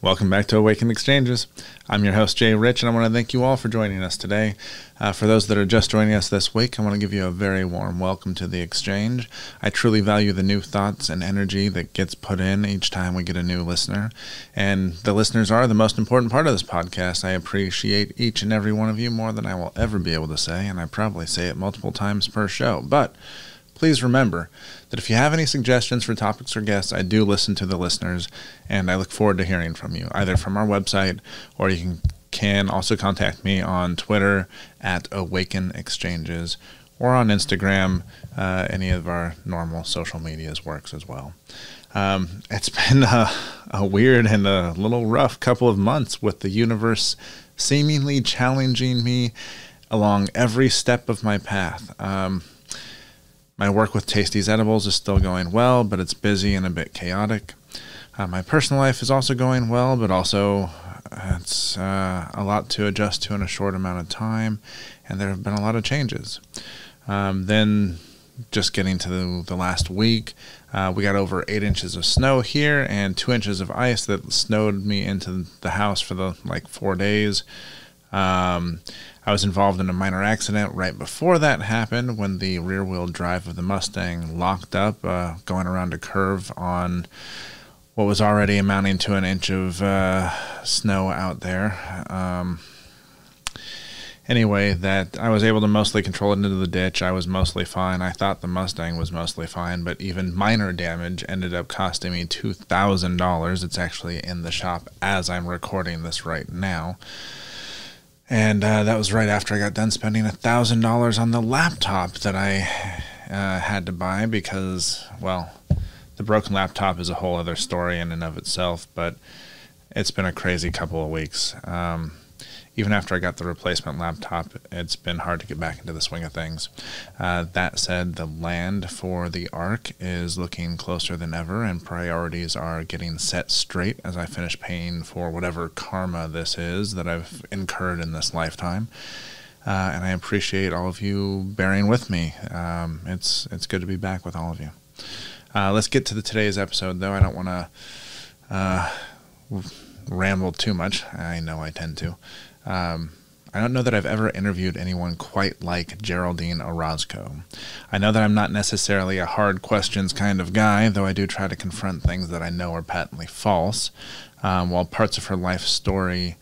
Welcome back to Awakened Exchanges. I'm your host, Jay Rich, and I want to thank you all for joining us today. For those that are just joining us this week, I want to give you a very warm welcome to the exchange. I truly value the new thoughts and energy that gets put in each time we get a new listener, and the listeners are the most important part of this podcast. I appreciate each and every one of you more than I will ever be able to say, and I probably say it multiple times per show, but please remember that if you have any suggestions for topics or guests, I do listen to the listeners, and I look forward to hearing from you, either from our website, or you can also contact me on Twitter at Awaken Exchanges, or on Instagram. Any of our normal social medias works as well. It's been a weird and a little rough couple of months with the universe seemingly challenging me along every step of my path. My work with Tasty's Edibles is still going well, but it's busy and a bit chaotic. My personal life is also going well, but also it's a lot to adjust to in a short amount of time, and there have been a lot of changes. Then, just getting to the last week, we got over 8 inches of snow here and 2 inches of ice that snowed me into the house for the 4 days. I was involved in a minor accident right before that happened when the rear-wheel drive of the Mustang locked up, going around a curve on what was already amounting to an inch of snow out there. Anyway, that I was able to mostly control it into the ditch. I was mostly fine. I thought the Mustang was mostly fine, but even minor damage ended up costing me $2,000. It's actually in the shop as I'm recording this right now. And that was right after I got done spending $1,000 on the laptop that I had to buy because, well, the broken laptop is a whole other story in and of itself, but it's been a crazy couple of weeks. Even after I got the replacement laptop, it's been hard to get back into the swing of things. That said, the land for the A.R.C is looking closer than ever, and priorities are getting set straight as I finish paying for whatever karma this is that I've incurred in this lifetime. And I appreciate all of you bearing with me. It's good to be back with all of you. Let's get to today's episode, though. I don't want to ramble too much. I know I tend to. I don't know that I've ever interviewed anyone quite like Geraldine Orozco. I know that I'm not necessarily a hard questions kind of guy, though I do try to confront things that I know are patently false. While parts of her life story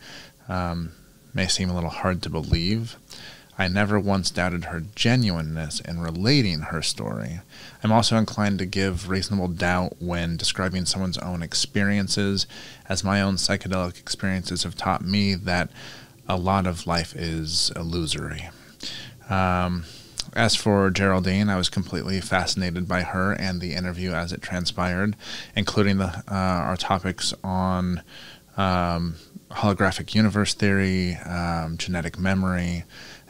may seem a little hard to believe, I never once doubted her genuineness in relating her story. I'm also inclined to give reasonable doubt when describing someone's own experiences, as my own psychedelic experiences have taught me that a lot of life is illusory. As for Geraldine, I was completely fascinated by her and the interview as it transpired, including our topics on holographic universe theory, genetic memory,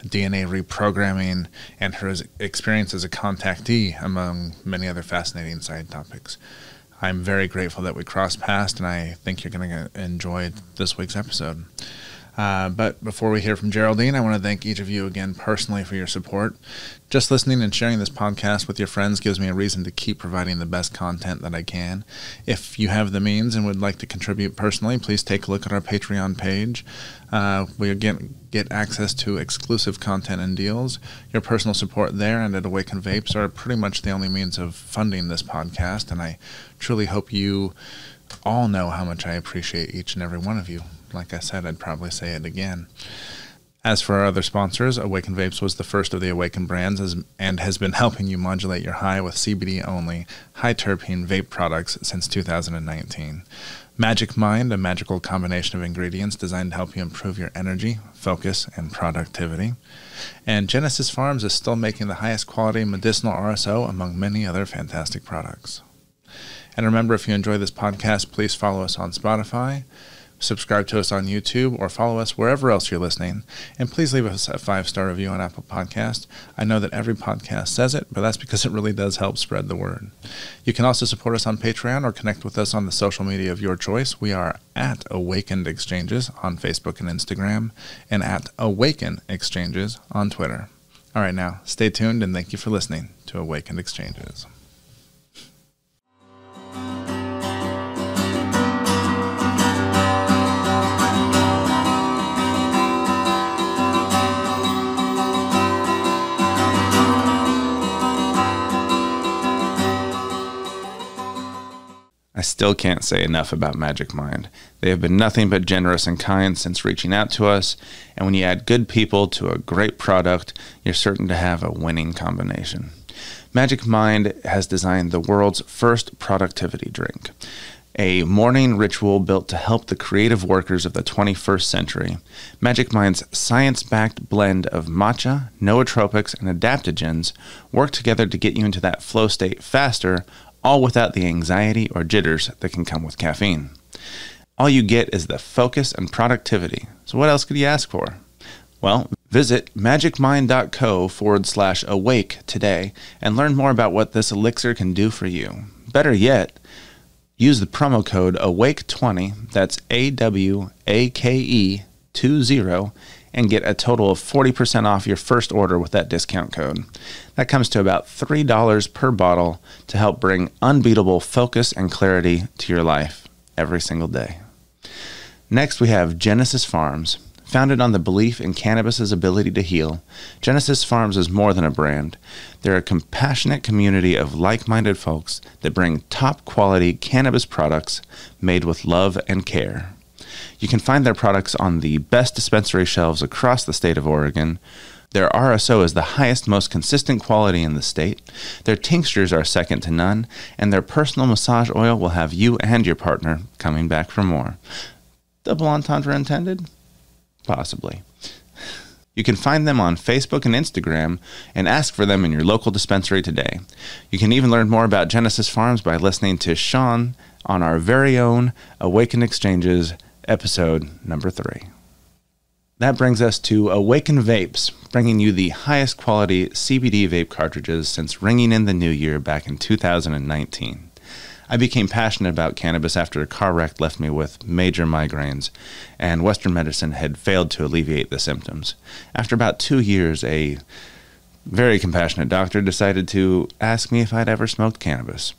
DNA reprogramming, and her experience as a contactee, among many other fascinating side topics. I'm very grateful that we crossed paths, and I think you're going to enjoy this week's episode. But before we hear from Geraldine, I want to thank each of you again personally for your support. Just listening and sharing this podcast with your friends gives me a reason to keep providing the best content that I can. If you have the means and would like to contribute personally, please take a look at our Patreon page. We again get access to exclusive content and deals. Your personal support there and at Awaken Vapes are pretty much the only means of funding this podcast, and I truly hope you all know how much I appreciate each and every one of you. Like I said, I'd probably say it again. As for our other sponsors, Awaken Vapes was the first of the Awaken brands and has been helping you modulate your high with CBD-only, high-terpene vape products since 2019. Magic Mind, a magical combination of ingredients designed to help you improve your energy, focus, and productivity. And Genesis Pharms is still making the highest quality medicinal RSO among many other fantastic products. And remember, if you enjoy this podcast, please follow us on Spotify, subscribe to us on YouTube, or follow us wherever else you're listening. And please leave us a 5-star review on Apple Podcasts. I know that every podcast says it, but that's because it really does help spread the word. You can also support us on Patreon or connect with us on the social media of your choice. We are at Awakened Exchanges on Facebook and Instagram, and at Awaken Exchanges on Twitter. All right, now, stay tuned, and thank you for listening to Awakened Exchanges. still can't say enough about Magic Mind. They have been nothing but generous and kind since reaching out to us, and when you add good people to a great product, you're certain to have a winning combination. Magic Mind has designed the world's first productivity drink, a morning ritual built to help the creative workers of the 21st century. Magic Mind's science-backed blend of matcha, nootropics, and adaptogens work together to get you into that flow state faster, all without the anxiety or jitters that can come with caffeine. All you get is the focus and productivity. So what else could you ask for? Well, visit magicmind.co/awake today and learn more about what this elixir can do for you. Better yet, use the promo code AWAKE20, that's AWAKE20, and get a total of 40% off your first order with that discount code. That comes to about $3 per bottle to help bring unbeatable focus and clarity to your life every single day. Next, we have Genesis Pharms. Founded on the belief in cannabis's ability to heal, Genesis Pharms is more than a brand. They're a compassionate community of like-minded folks that bring top-quality cannabis products made with love and care. You can find their products on the best dispensary shelves across the state of Oregon. Their RSO is the highest, most consistent quality in the state. Their tinctures are second to none, and their personal massage oil will have you and your partner coming back for more. Double entendre intended? Possibly. You can find them on Facebook and Instagram and ask for them in your local dispensary today. You can even learn more about Genesis Pharms by listening to Sean on our very own Awaken Exchanges episode number 3. That brings us to Awaken Vapes, bringing you the highest quality CBD vape cartridges since ringing in the new year back in 2019. I became passionate about cannabis after a car wreck left me with major migraines, and Western medicine had failed to alleviate the symptoms. After about 2 years, a very compassionate doctor decided to ask me if I'd ever smoked cannabis.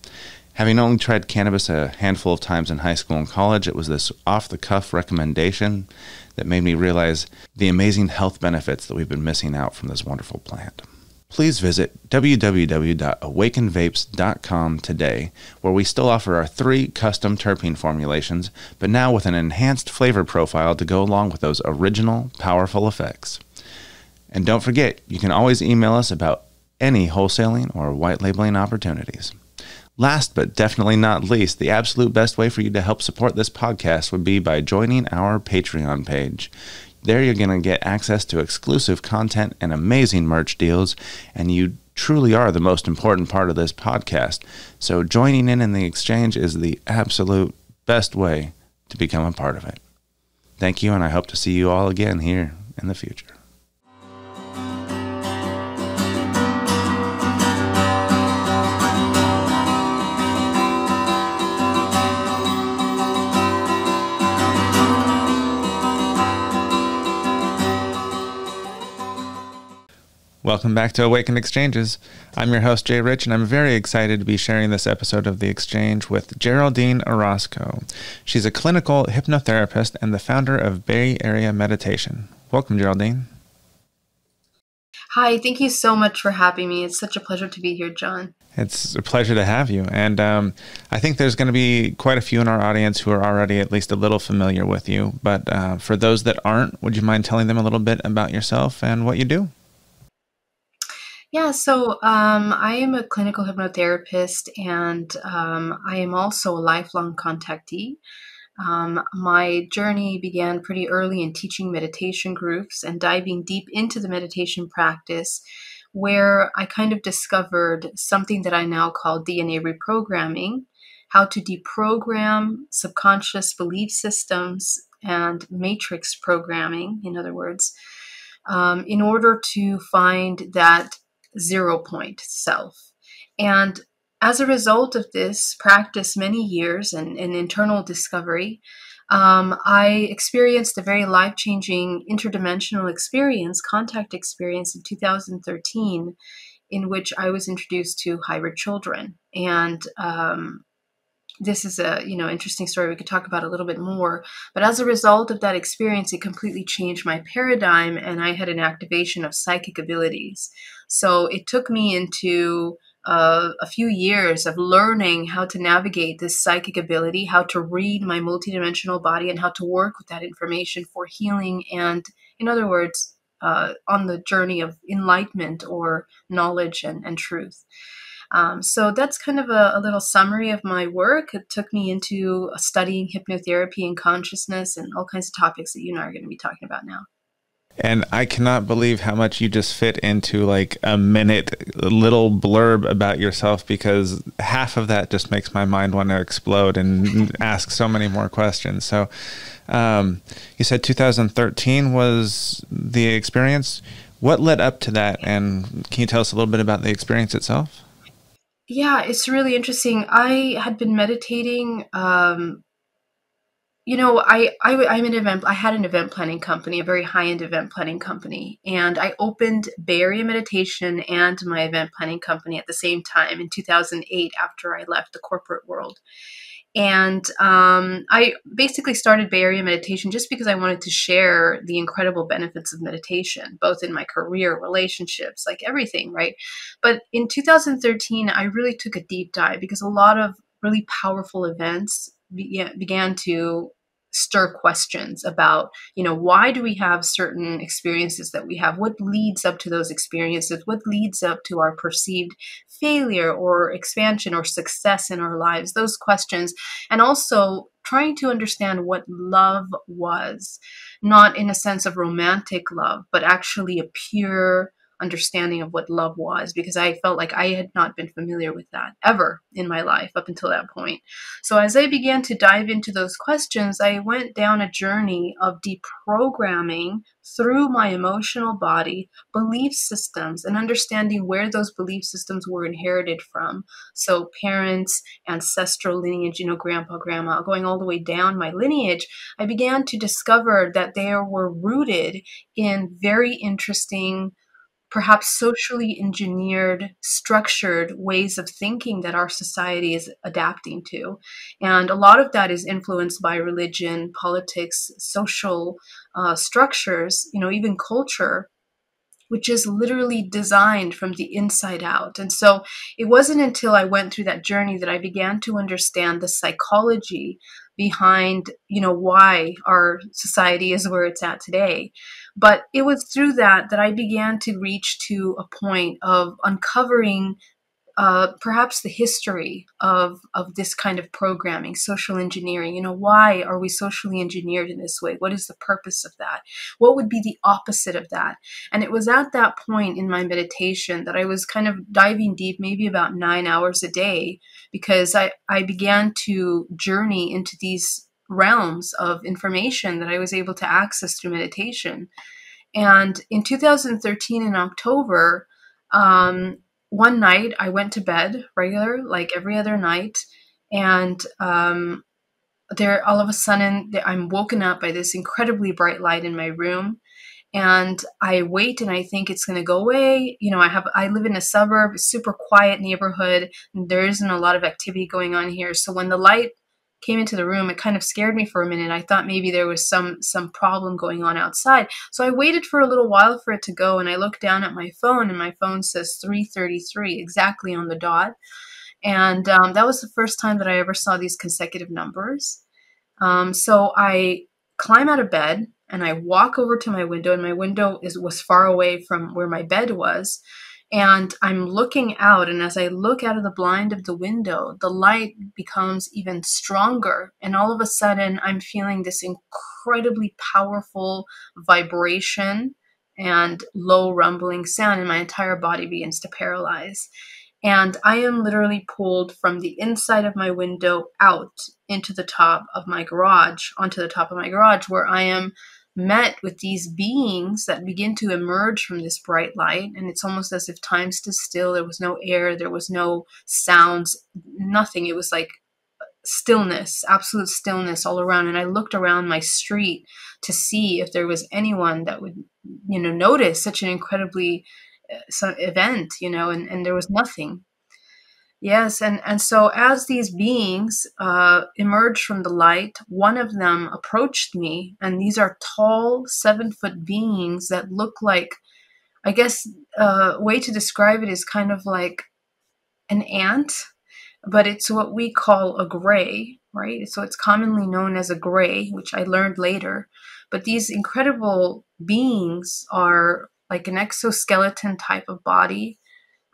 Having only tried cannabis a handful of times in high school and college, it was this off-the-cuff recommendation that made me realize the amazing health benefits that we've been missing out from this wonderful plant. Please visit www.awakenvapes.com today, where we still offer our 3 custom terpene formulations, but now with an enhanced flavor profile to go along with those original, powerful effects. And don't forget, you can always email us about any wholesaling or white labeling opportunities. Last but definitely not least, the absolute best way for you to help support this podcast would be by joining our Patreon page. There you're going to get access to exclusive content and amazing merch deals, and you truly are the most important part of this podcast. So joining in the exchange is the absolute best way to become a part of it. Thank you, and I hope to see you all again here in the future. Welcome back to Awaken Exchanges. I'm your host, Jay Rich, and I'm very excited to be sharing this episode of The Exchange with Geraldine Orozco. She's a clinical hypnotherapist and the founder of Bay Area Meditation. Welcome, Geraldine. Hi, thank you so much for having me. It's such a pleasure to be here, John. It's a pleasure to have you. And I think there's going to be quite a few in our audience who are already at least a little familiar with you. But for those that aren't, would you mind telling them a little bit about yourself and what you do? Yeah, so I am a clinical hypnotherapist, and I am also a lifelong contactee. My journey began pretty early in teaching meditation groups and diving deep into the meditation practice, where I kind of discovered something that I now call DNA reprogramming, how to deprogram subconscious belief systems and matrix programming, in other words, in order to find that 0 point self. And as a result of this practice, many years and internal discovery, I experienced a very life-changing interdimensional experience, contact experience in 2013, in which I was introduced to hybrid children. And this is a interesting story we could talk about a little bit more. But as a result of that experience, it completely changed my paradigm, and I had an activation of psychic abilities. So it took me into a few years of learning how to navigate this psychic ability, how to read my multidimensional body, and how to work with that information for healing and, in other words, on the journey of enlightenment or knowledge and truth. So that's kind of a little summary of my work. It took me into studying hypnotherapy and consciousness and all kinds of topics that you and I are going to be talking about now. And I cannot believe how much you just fit into like a minute little blurb about yourself, because half of that just makes my mind want to explode and ask so many more questions. So you said 2013 was the experience. What led up to that? And can you tell us a little bit about the experience itself? Yeah, it's really interesting. I had been meditating. I had an event planning company, a very high-end event planning company, and I opened Bay Area Meditation and my event planning company at the same time in 2008 after I left the corporate world. And I basically started Bay Area Meditation just because I wanted to share the incredible benefits of meditation, both in my career, relationships, like everything, right? But in 2013, I really took a deep dive because a lot of really powerful events began to stir questions about, why do we have certain experiences that we have? What leads up to those experiences? What leads up to our perceived failure or expansion or success in our lives? Those questions. And also trying to understand what love was, not in a sense of romantic love, but actually a pure understanding of what love was, because I felt like I had not been familiar with that ever in my life up until that point. So as I began to dive into those questions, I went down a journey of deprogramming through my emotional body belief systems and understanding where those belief systems were inherited from. So parents, ancestral lineage, grandpa, grandma, going all the way down my lineage, I began to discover that they were rooted in very interesting, perhaps socially engineered, structured ways of thinking that our society is adapting to. And a lot of that is influenced by religion, politics, social structures, even culture, which is literally designed from the inside out. And so it wasn't until I went through that journey that I began to understand the psychology behind, why our society is where it's at today. But it was through that I began to reach to a point of uncovering perhaps the history of this kind of programming, social engineering. Why are we socially engineered in this way? What is the purpose of that? What would be the opposite of that? And it was at that point in my meditation that I was kind of diving deep, maybe about 9 hours a day, because I began to journey into these realms of information that I was able to access through meditation. And in 2013, in October, one night I went to bed regular, like every other night, and there all of a sudden I'm woken up by this incredibly bright light in my room, and I wait and I think it's going to go away. I live in a suburb, a super quiet neighborhood, and there isn't a lot of activity going on here. So when the light came into the room, it kind of scared me for a minute. I thought maybe there was some problem going on outside. So I waited for a little while for it to go, and I looked down at my phone, and my phone says 3:33 exactly on the dot. And that was the first time that I ever saw these consecutive numbers. So I climb out of bed and I walk over to my window, and my window was far away from where my bed was. And I'm looking out, and as I look out of the blind of the window, the light becomes even stronger. And all of a sudden, I'm feeling this incredibly powerful vibration and low rumbling sound, and my entire body begins to paralyze. And I am literally pulled from the inside of my window out into the top of my garage, onto the top of my garage, where I am met with these beings that begin to emerge from this bright light. And it's almost as if time stood still. There was no air, there was no sounds, nothing. It was like stillness, absolute stillness all around. And I looked around my street to see if there was anyone that would, notice such an incredibly event, and there was nothing. Yes, and so as these beings emerged from the light, one of them approached me, and these are tall 7-foot beings that look like, I guess, a way to describe it is kind of like an ant, but it's what we call a gray, right? So it's commonly known as a gray, which I learned later. But these incredible beings are like an exoskeleton type of body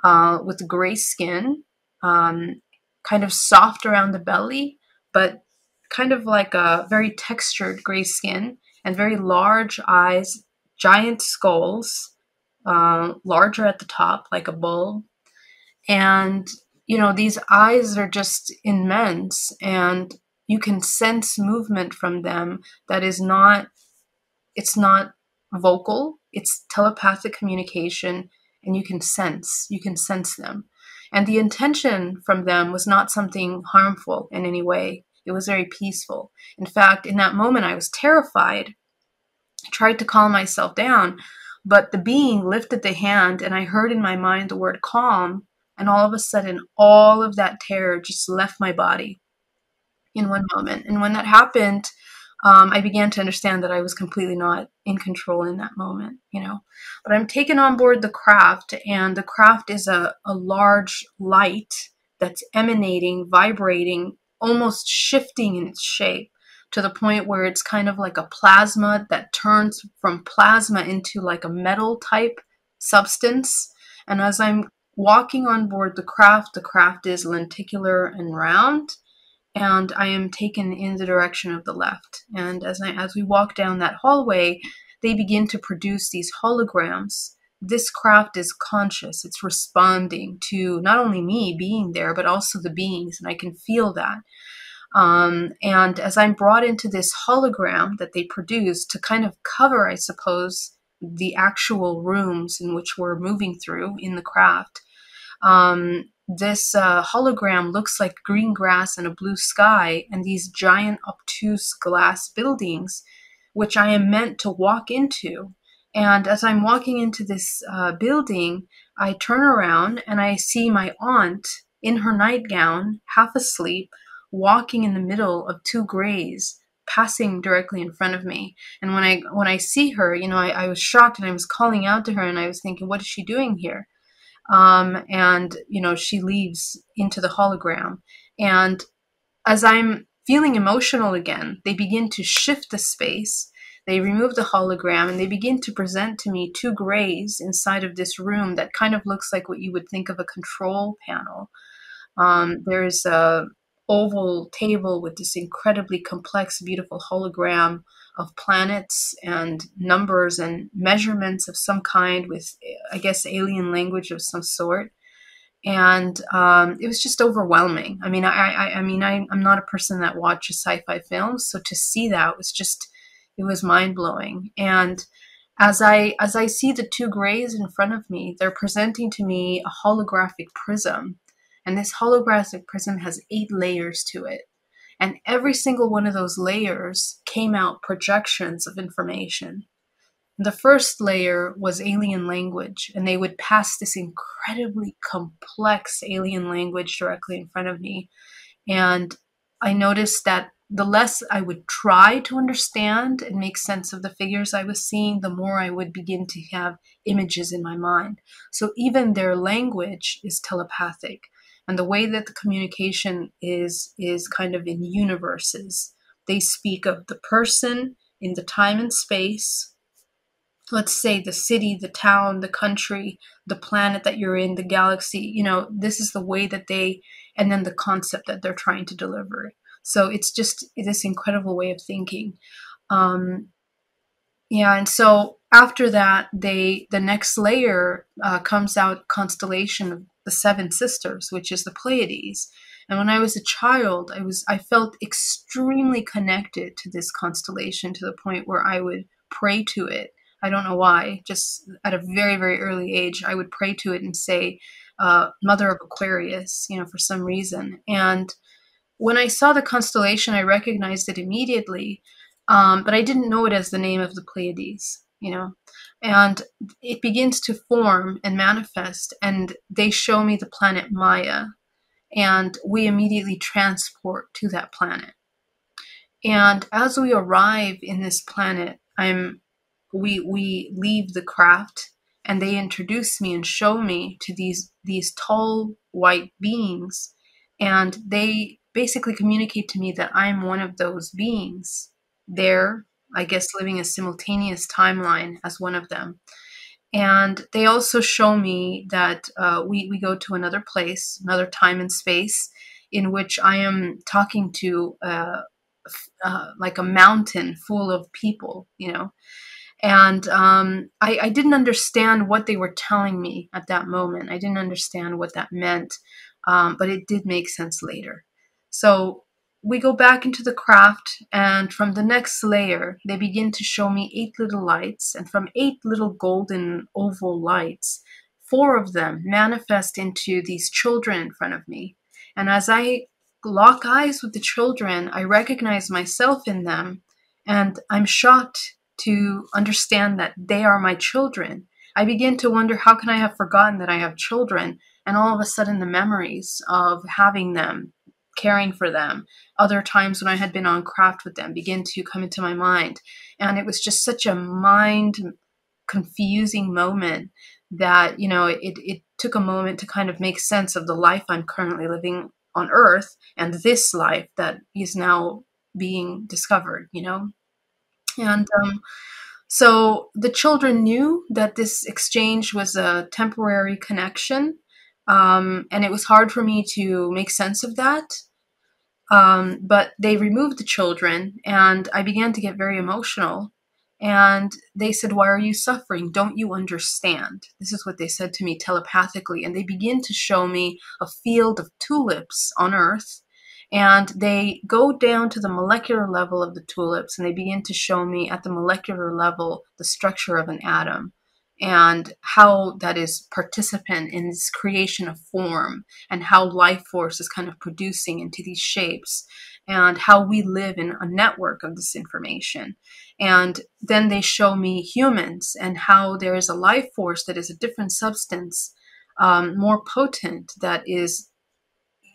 with gray skin, kind of soft around the belly, but kind of like a very textured gray skin, and very large eyes, giant skulls, larger at the top, like a bull. And, these eyes are just immense, and you can sense movement from them that is not, it's not vocal, it's telepathic communication, and you can sense them. And the intention from them was not something harmful in any way. It was very peaceful. In fact, in that moment, I was terrified. I tried to calm myself down, but the being lifted the hand, and I heard in my mind the word calm, and all of a sudden, all of that terror just left my body in one moment. And when that happened, I began to understand that I was completely not in control in that moment. But I'm taken on board the craft, and the craft is a large light that's emanating, vibrating, almost shifting in its shape to the point where it's kind of like a plasma that turns from plasma into like a metal type substance. And as I'm walking on board the craft is lenticular and round, and I am taken in the direction of the left. And as we walk down that hallway, they begin to produce these holograms. This craft is conscious. It's responding to not only me being there, but also the beings, and I can feel that. And as I'm brought into this hologram that they produce to kind of cover, I suppose, the actual rooms in which we're moving through in the craft, this hologram looks like green grass and a blue sky and these giant obtuse glass buildings, which I am meant to walk into. And as I'm walking into this building, I turn around and I see my aunt in her nightgown, half asleep, walking in the middle of two grays, passing directly in front of me. And when I see her, I was shocked, and I was calling out to her, and I was thinking, what is she doing here? And she leaves into the hologram. And as I'm feeling emotional again, they begin to shift the space. They remove the hologram, and they begin to present to me two grays inside of this room that kind of looks like what you would think of a control panel. There's a oval table with this incredibly complex, beautiful hologram of planets and numbers and measurements of some kind with, I guess, alien language of some sort. And it was just overwhelming. I mean, I'm not a person that watches sci-fi films, so to see that it was mind-blowing. And as I see the two grays in front of me, they're presenting to me a holographic prism. And this holographic prism has 8 layers to it. And every single one of those layers came out projections of information. The first layer was alien language, and they would pass this incredibly complex alien language directly in front of me. And I noticed that the less I would try to understand and make sense of the figures I was seeing, the more I would begin to have images in my mind. So even their language is telepathic. And the way that the communication is kind of in universes. They speak of the person in the time and space. Let's say the city, the town, the country, the planet that you're in, the galaxy. This is the way that and then the concept that they're trying to deliver. So it's just this incredible way of thinking. And so after that, the next layer comes out constellation of the 7 sisters, which is the Pleiades. And when I was a child, I felt extremely connected to this constellation to the point where I would pray to it. I don't know why. Just at a very, very early age, I would pray to it and say, Mother of Aquarius, for some reason. And when I saw the constellation, I recognized it immediately. But I didn't know it as the name of the Pleiades, and it begins to form and manifest, and they show me the planet Maya, and we immediately transport to that planet. And as we arrive in this planet, we leave the craft, and they introduce me and show me to these tall white beings, and they basically communicate to me that I'm one of those beings there, I guess, living a simultaneous timeline as one of them. And they also show me that we go to another place, another time and space, in which I am talking to like a mountain full of people, you know. And I didn't understand what they were telling me at that moment. I didn't understand what that meant, but it did make sense later. So we go back into the craft, and from the next layer, they begin to show me 8 little lights. And from 8 little golden oval lights, 4 of them manifest into these children in front of me. And as I lock eyes with the children, I recognize myself in them, and I'm shocked to understand that they are my children. I begin to wonder, how can I have forgotten that I have children? And all of a sudden, the memories of having them, caring for them, other times when I had been on craft with them, begin to come into my mind. And it was just such a mind confusing moment that, you know, it took a moment to kind of make sense of the life I'm currently living on Earth and this life that is now being discovered, you know? And so the children knew that this exchange was a temporary connection, and it was hard for me to make sense of that. But they removed the children, and I began to get very emotional. And they said, "Why are you suffering? Don't you understand?" This is what they said to me telepathically. And they begin to show me a field of tulips on Earth. And they go down to the molecular level of the tulips, and they begin to show me at the molecular level the structure of an atom and how that is participant in this creation of form, and how life force is kind of producing into these shapes, and how we live in a network of this information. And then they show me humans and how there is a life force that is a different substance, more potent, that is,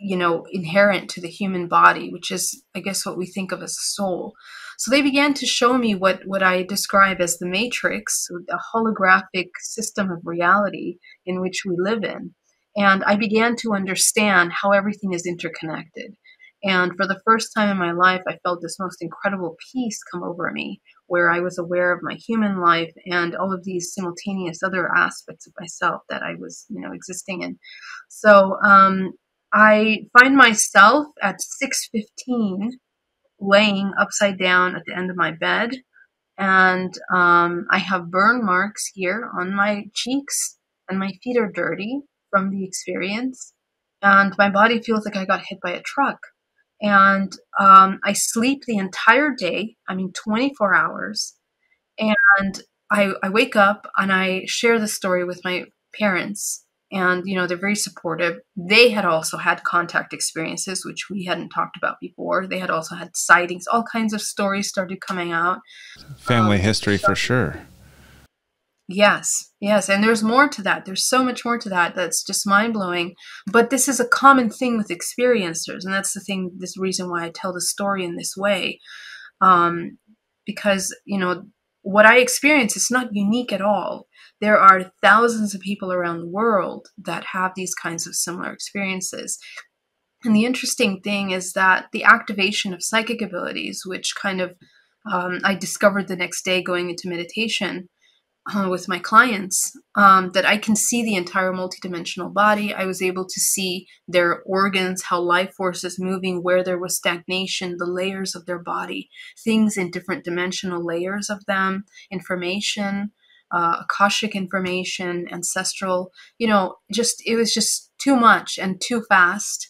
you know, inherent to the human body, which is, I guess, what we think of as soul. So they began to show me what I describe as the matrix, a holographic system of reality in which we live in. And I began to understand how everything is interconnected. And for the first time in my life, I felt this most incredible peace come over me, where I was aware of my human life and all of these simultaneous other aspects of myself that I was, you know, existing in. So I find myself at 6:15 laying upside down at the end of my bed, and I have burn marks here on my cheeks, and my feet are dirty from the experience, and my body feels like I got hit by a truck. And I sleep the entire day, I mean 24 hours, and I wake up and I share the story with my parents, and, you know, they're very supportive. They had also had contact experiences, which we hadn't talked about before. They had also had sightings. All kinds of stories started coming out. Family history for sure. Yes, yes. And there's more to that. There's so much more to that that's just mind-blowing. But this is a common thing with experiencers. And that's the thing, this reason why I tell the story in this way. Because, you know, what I experience is not unique at all. There are thousands of people around the world that have these kinds of similar experiences. And the interesting thing is that the activation of psychic abilities, which kind of I discovered the next day going into meditation with my clients, that I can see the entire multidimensional body. I was able to see their organs, how life force is moving, where there was stagnation, the layers of their body, things in different dimensional layers of them, information, Akashic information, ancestral, you know, it was just too much and too fast.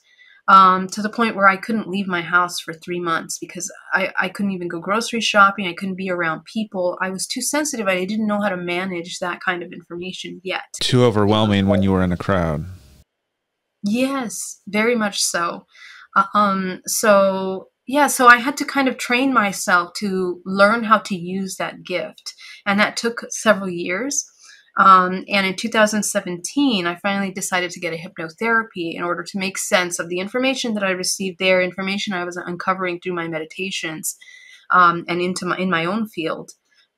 To the point where I couldn't leave my house for 3 months because I couldn't even go grocery shopping. I couldn't be around people. I was too sensitive. I didn't know how to manage that kind of information yet. Too overwhelming when you were in a crowd. Yes, very much so. So I had to kind of train myself to learn how to use that gift. And that took several years. And in 2017, I finally decided to get a hypnotherapy in order to make sense of the information that I received there, information I was uncovering through my meditations, and in my own field.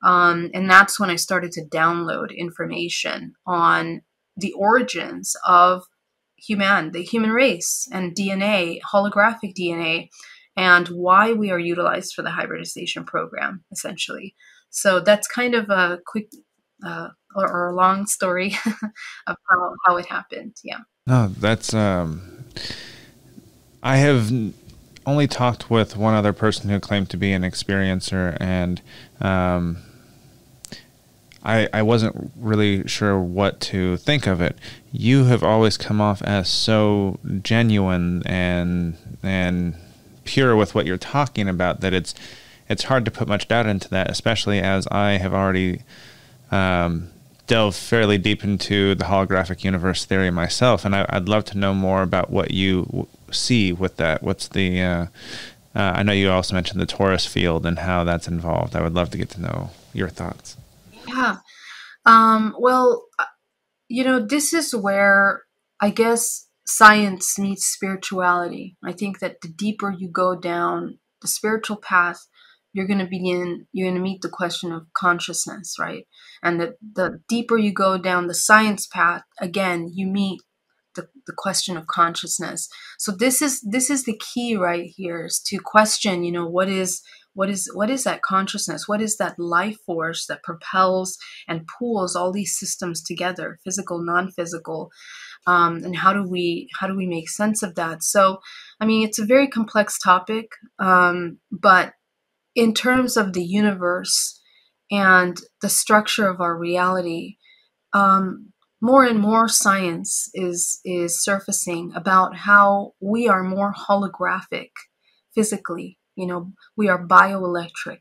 And that's when I started to download information on the origins of the human race, and DNA, holographic DNA, and why we are utilized for the hybridization program, essentially. So that's kind of a quick or a long story of how it happened. Yeah. No, that's I have only talked with one other person who claimed to be an experiencer, and I wasn't really sure what to think of it. You have always come off as so genuine and pure with what you're talking about that it's hard to put much doubt into that, especially as I have already delved fairly deep into the holographic universe theory myself, and I'd love to know more about what you see with that. What's the I know you also mentioned the torus field and how that's involved. I would love to get to know your thoughts. Yeah. Well, this is where I guess science meets spirituality. I think that the deeper you go down the spiritual path, you're going to meet the question of consciousness, right? And the deeper you go down the science path, again, you meet the question of consciousness. So this is the key right here, is to question, what is that consciousness? What is that life force that propels and pulls all these systems together, physical, non-physical, and how do we make sense of that? So, I mean, it's a very complex topic, but in terms of the universe and the structure of our reality, more and more science is surfacing about how we are more holographic physically. We are bioelectric.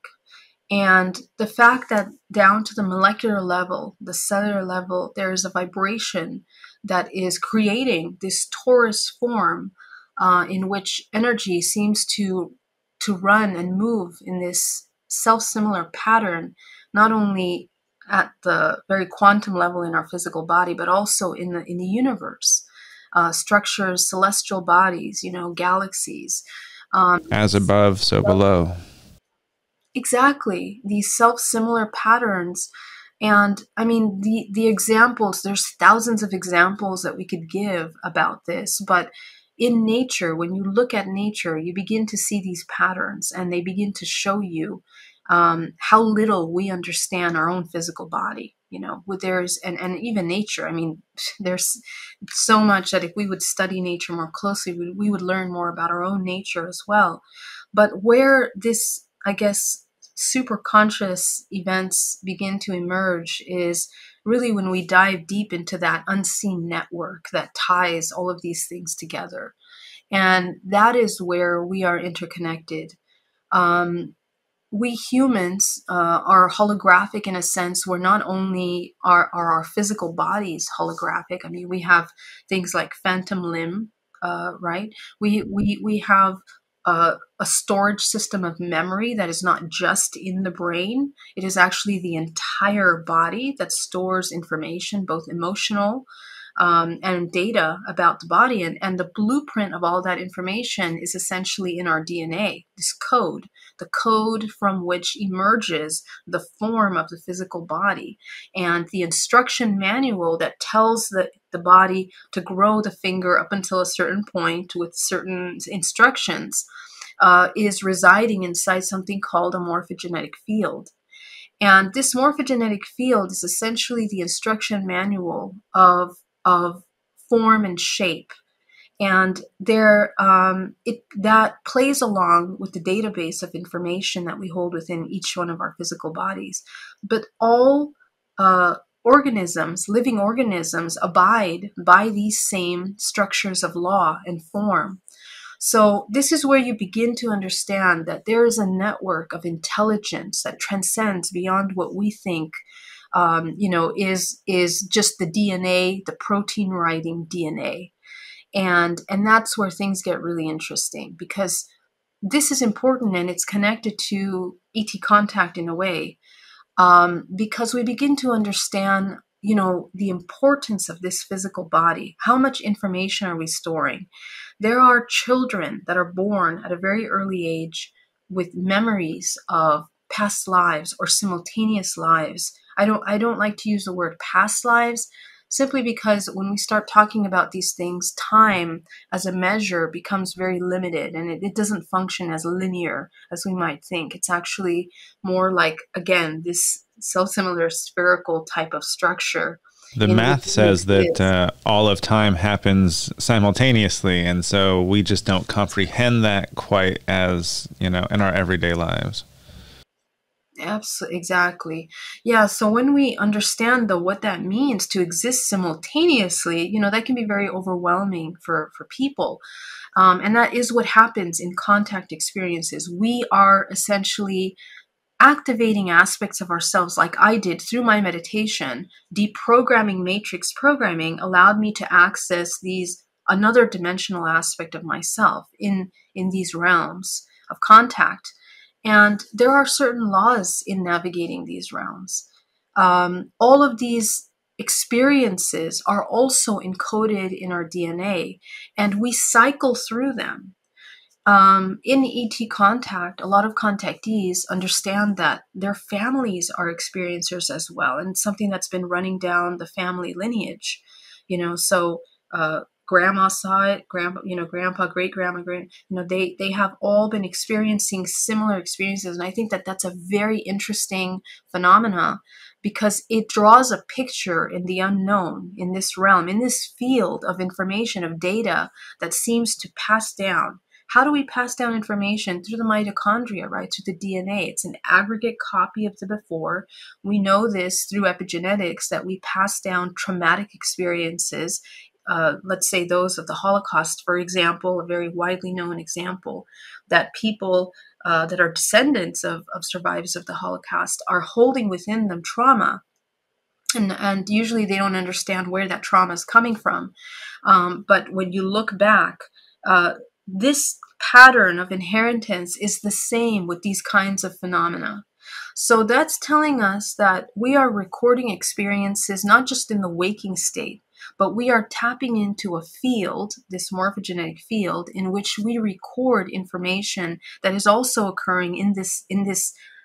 And the fact that down to the molecular level, the cellular level, there is a vibration that is creating this torus form in which energy seems to run and move in this self-similar pattern, not only at the very quantum level in our physical body, but also in the universe, structures, celestial bodies, galaxies. As above, so below. Exactly, these self-similar patterns. And I mean, the examples, there's thousands of examples that we could give about this, but in nature, when you look at nature, you begin to see these patterns, and they begin to show you how little we understand our own physical body. There's and even nature. I mean, there's so much that if we would study nature more closely, we would learn more about our own nature as well. But where this, I guess, super conscious events begin to emerge is really when we dive deep into that unseen network that ties all of these things together. And that is where we are interconnected. We humans are holographic in a sense where not only are our physical bodies holographic. I mean, we have things like phantom limb, right? We have a storage system of memory that is not just in the brain. It is actually the entire body that stores information, both emotional and data about the body. And the blueprint of all that information is essentially in our DNA, this code, the code from which emerges the form of the physical body, and the instruction manual that tells the body to grow the finger up until a certain point with certain instructions is residing inside something called a morphogenetic field. And this morphogenetic field is essentially the instruction manual of form and shape. And that plays along with the database of information that we hold within each one of our physical bodies. But all living organisms, abide by these same structures of law and form. So this is where you begin to understand that there is a network of intelligence that transcends beyond what we think is just the DNA, the protein writing DNA. And that's where things get really interesting, because this is important, and it's connected to ET contact in a way, because we begin to understand, the importance of this physical body. How much information are we storing? There are children that are born at a very early age with memories of past lives or simultaneous lives. I don't like to use the word past lives, simply because when we start talking about these things, time as a measure becomes very limited, and it doesn't function as linear as we might think. It's actually more like, again, this self-similar spherical type of structure. The math says that all of time happens simultaneously, and so we just don't comprehend that quite as, in our everyday lives. Absolutely, exactly. Yeah, so when we understand what that means to exist simultaneously, that can be very overwhelming for people. And that is what happens in contact experiences. We are essentially activating aspects of ourselves, like I did through my meditation. Deprogramming matrix programming allowed me to access another dimensional aspect of myself in these realms of contact. And there are certain laws in navigating these realms. All of these experiences are also encoded in our DNA, and we cycle through them. In ET contact, a lot of contactees understand that their families are experiencers as well, and it's something that's been running down the family lineage. So grandma saw it, grandpa, great grandma, they have all been experiencing similar experiences, and I think that that's a very interesting phenomena, because it draws a picture in the unknown, in this realm, in this field of information, of data that seems to pass down. How do we pass down information? Through the mitochondria, right? Through the DNA. It's an aggregate copy of the before. We know this through epigenetics, that we pass down traumatic experiences. Let's say those of the Holocaust, for example, a very widely known example, that people that are descendants of survivors of the Holocaust are holding within them trauma. And usually they don't understand where that trauma is coming from. But when you look back, this pattern of inheritance is the same with these kinds of phenomena. So that's telling us that we are recording experiences not just in the waking state, but we are tapping into a field, this morphogenetic field, in which we record information that is also occurring in this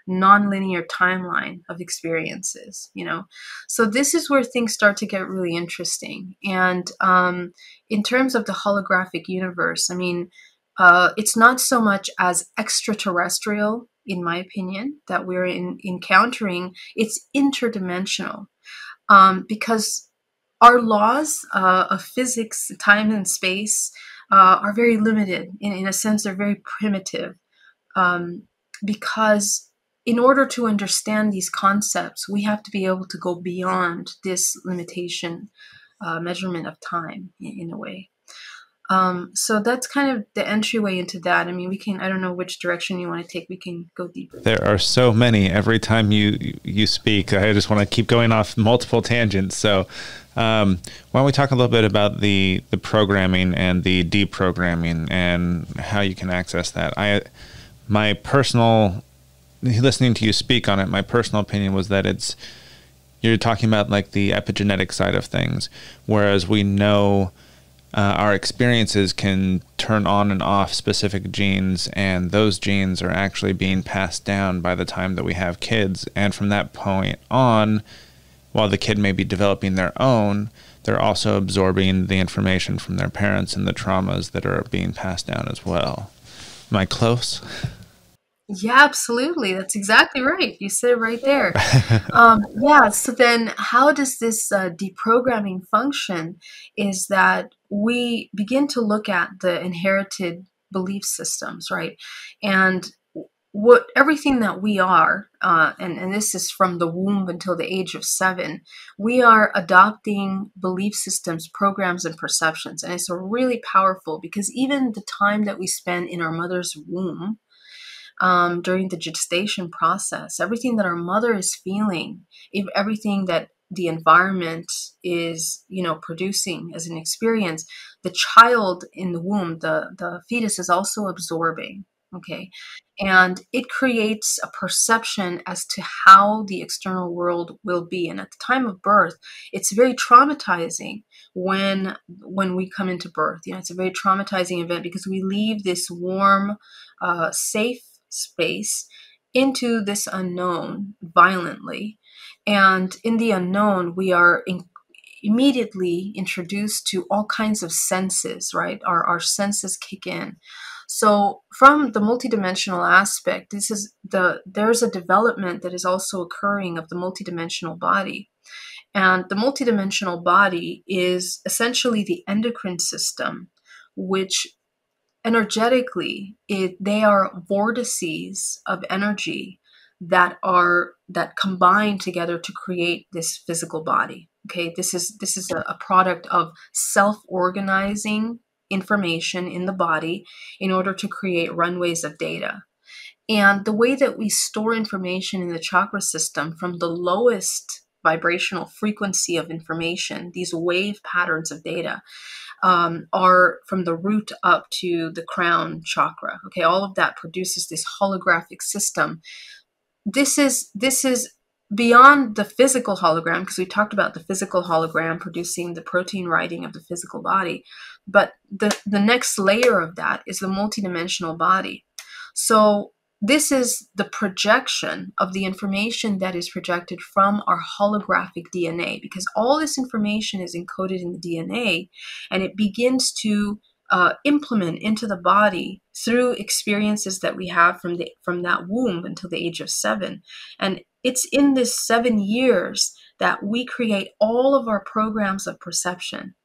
nonlinear timeline of experiences. So this is where things start to get really interesting. And in terms of the holographic universe, it's not so much as extraterrestrial, in my opinion, that we're encountering. It's interdimensional, because our laws of physics, time and space, are very limited. In a sense, they're very primitive, because in order to understand these concepts, we have to be able to go beyond this limitation measurement of time in a way. So that's kind of the entryway into that. I don't know which direction you want to take. We can go deeper. There are so many. Every time you speak, I just want to keep going off multiple tangents. So why don't we talk a little bit about the programming and the deprogramming and how you can access that? Listening to you speak on it, my personal opinion was that you're talking about like the epigenetic side of things, whereas we know our experiences can turn on and off specific genes, and those genes are actually being passed down by the time that we have kids. And from that point on, while the kid may be developing their own, they're also absorbing the information from their parents and the traumas that are being passed down as well. Am I close? Yeah, absolutely. That's exactly right. You said it right there. Yeah. So then how does this deprogramming function? Is that we begin to look at the inherited belief systems, right? And everything that we are, and this is from the womb until the age of 7, we are adopting belief systems, programs, and perceptions. And it's really powerful, because even the time that we spend in our mother's womb, during the gestation process, everything that our mother is feeling, everything that the environment is, producing as an experience, the child in the womb, the fetus, is also absorbing. Okay. And it creates a perception as to how the external world will be. And at the time of birth, it's very traumatizing when we come into birth. It's a very traumatizing event, because we leave this warm, safe space, into this unknown violently. And in the unknown, we are immediately introduced to all kinds of senses, right? Our senses kick in. So from the multidimensional aspect, there's a development that is also occurring of the multidimensional body. And the multidimensional body is essentially the endocrine system, which energetically they are vortices of energy that combine together to create this physical body. Okay, this is a product of self-organizing information in the body in order to create runways of data. And the way that we store information in the chakra system, from the lowest vibrational frequency of information, these wave patterns of data, are from the root up to the crown chakra. Okay, all of that produces this holographic system. This is beyond the physical hologram, because we talked about the physical hologram producing the protein writing of the physical body. But the next layer of that is the multidimensional body. So this is the projection of the information that is projected from our holographic DNA, because all this information is encoded in the DNA, and it begins to implement into the body through experiences that we have from that womb until the age of 7. And it's in this 7 years that we create all of our programs of perception.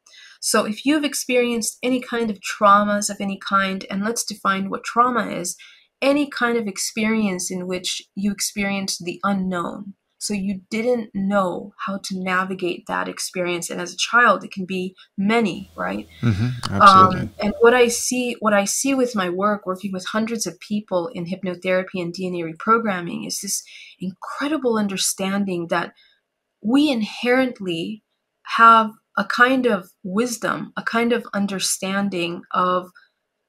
So if you've experienced any kind of traumas of any kind, and let's define what trauma is: any kind of experience in which you experienced the unknown. So you didn't know how to navigate that experience. And as a child, it can be many, right? Absolutely. And what I see with my work, working with hundreds of people in hypnotherapy and DNA reprogramming, is this incredible understanding that we inherently have a kind of wisdom, a kind of understanding of,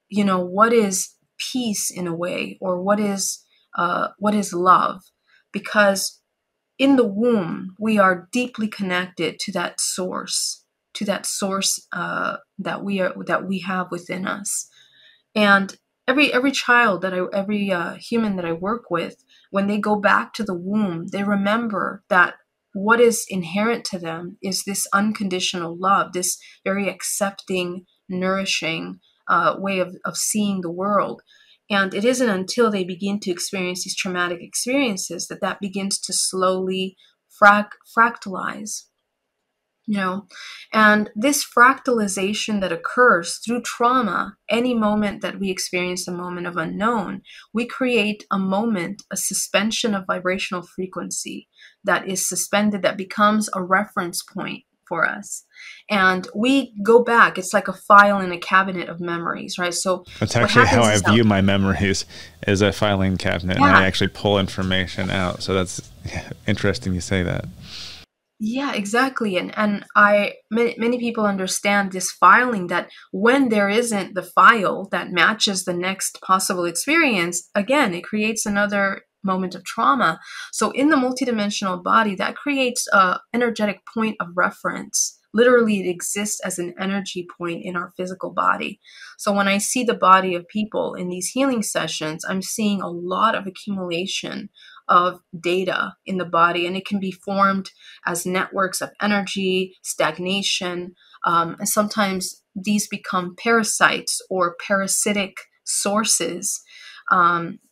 what is peace in a way, or what is love, because in the womb we are deeply connected to that source, that we have within us. And every child every human that I work with, when they go back to the womb, they remember that what is inherent to them is this unconditional love, this very accepting, nourishing way of seeing the world. And it isn't until they begin to experience these traumatic experiences that begins to slowly fractalize. And this fractalization that occurs through trauma, any moment that we experience a moment of unknown, we create a moment, a suspension of vibrational frequency that is suspended, that becomes a reference point for us. And we go back. It's like a file in a cabinet of memories, right? So that's actually how I view my memories, as a filing cabinet, and I actually pull information out. So that's interesting you say that. Yeah, exactly. And many people understand this filing, that when there isn't the file that matches the next possible experience, again, it creates another moment of trauma. So in the multidimensional body, that creates an energetic point of reference. Literally, it exists as an energy point in our physical body. So when I see the body of people in these healing sessions, I'm seeing a lot of accumulation of data in the body, and it can be formed as networks of energy, stagnation, and sometimes these become parasites or parasitic sources,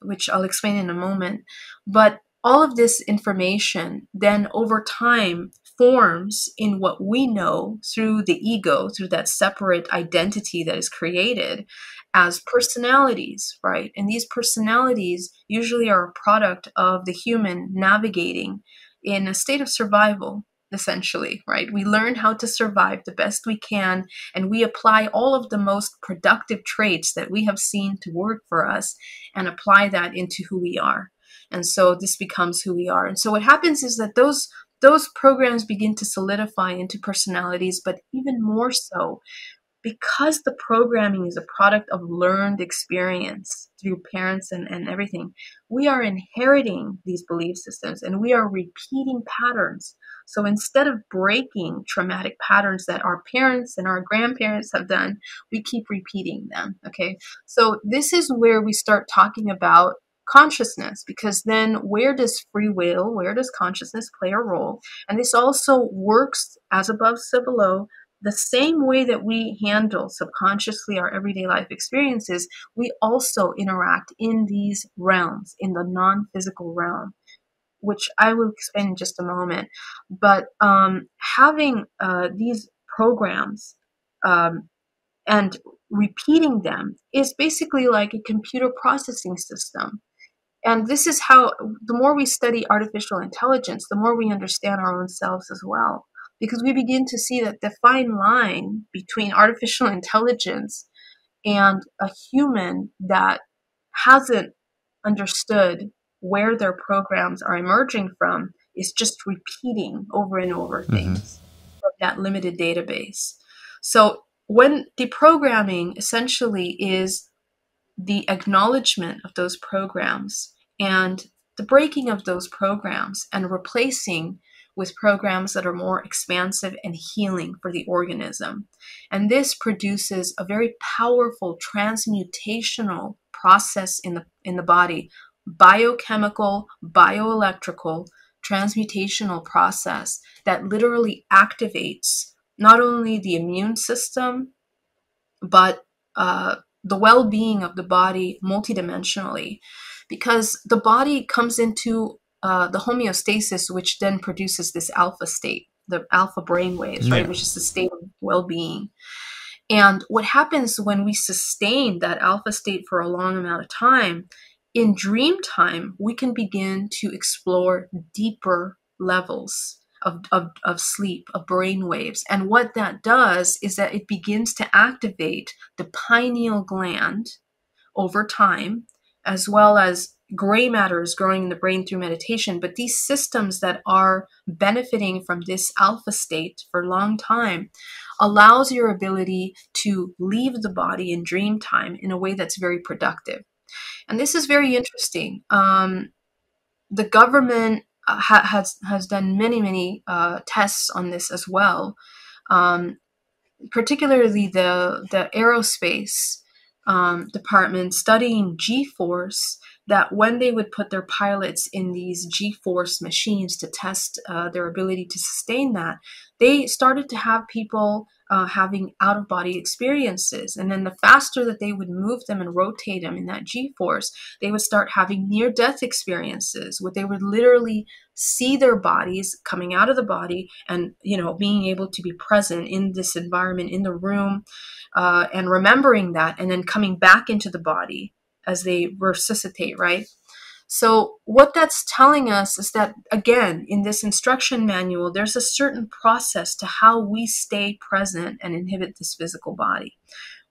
which I'll explain in a moment. But all of this information then over time forms in what we know through the ego, through that separate identity that is created, as personalities, right? And these personalities usually are a product of the human navigating in a state of survival, essentially, right? We learn how to survive the best we can, and we apply all of the most productive traits that we have seen to work for us and apply that into who we are. And so this becomes who we are. And so what happens is that those programs begin to solidify into personalities, but even more so, because the programming is a product of learned experience through parents and everything, we are inheriting these belief systems, and we are repeating patterns. So instead of breaking traumatic patterns that our parents and our grandparents have done, we keep repeating them. Okay. So this is where we start talking about consciousness, because then where does free will, where does consciousness play a role? And this also works as above, so below. The same way that we handle subconsciously our everyday life experiences, we also interact in these realms, in the non-physical realm, which I will explain in just a moment. But having these programs and repeating them is basically like a computer processing system. And this is how, the more we study artificial intelligence, the more we understand our own selves as well. Because we begin to see that the fine line between artificial intelligence and a human that hasn't understood where their programs are emerging from is just repeating over and over things from that limited database. So when deprogramming essentially is the acknowledgement of those programs and the breaking of those programs and replacing with programs that are more expansive and healing for the organism. And this produces a very powerful transmutational process in the body, biochemical, bioelectrical transmutational process that literally activates not only the immune system, but the well-being of the body multidimensionally, because the body comes into the homeostasis, which then produces this alpha state, the alpha brain waves, right, which is the state of well-being. And what happens when we sustain that alpha state for a long amount of time, in dream time, we can begin to explore deeper levels of sleep, of brain waves. And what that does is that it begins to activate the pineal gland over time, as well as gray matter is growing in the brain through meditation. But these systems that are benefiting from this alpha state for a long time allows your ability to leave the body in dream time in a way that's very productive. And this is very interesting. The government has done many tests on this as well, particularly the aerospace department studying G-force, that when they would put their pilots in these G-force machines to test their ability to sustain that, they started to have people having out-of-body experiences. And then the faster that they would move them and rotate them in that G-force, they would start having near-death experiences where they would literally see their bodies coming out of the body and, being able to be present in this environment, in the room, and remembering that, and then coming back into the body as they resuscitate, right? So what that's telling us is that, again, in this instruction manual, there's a certain process to how we stay present and inhibit this physical body.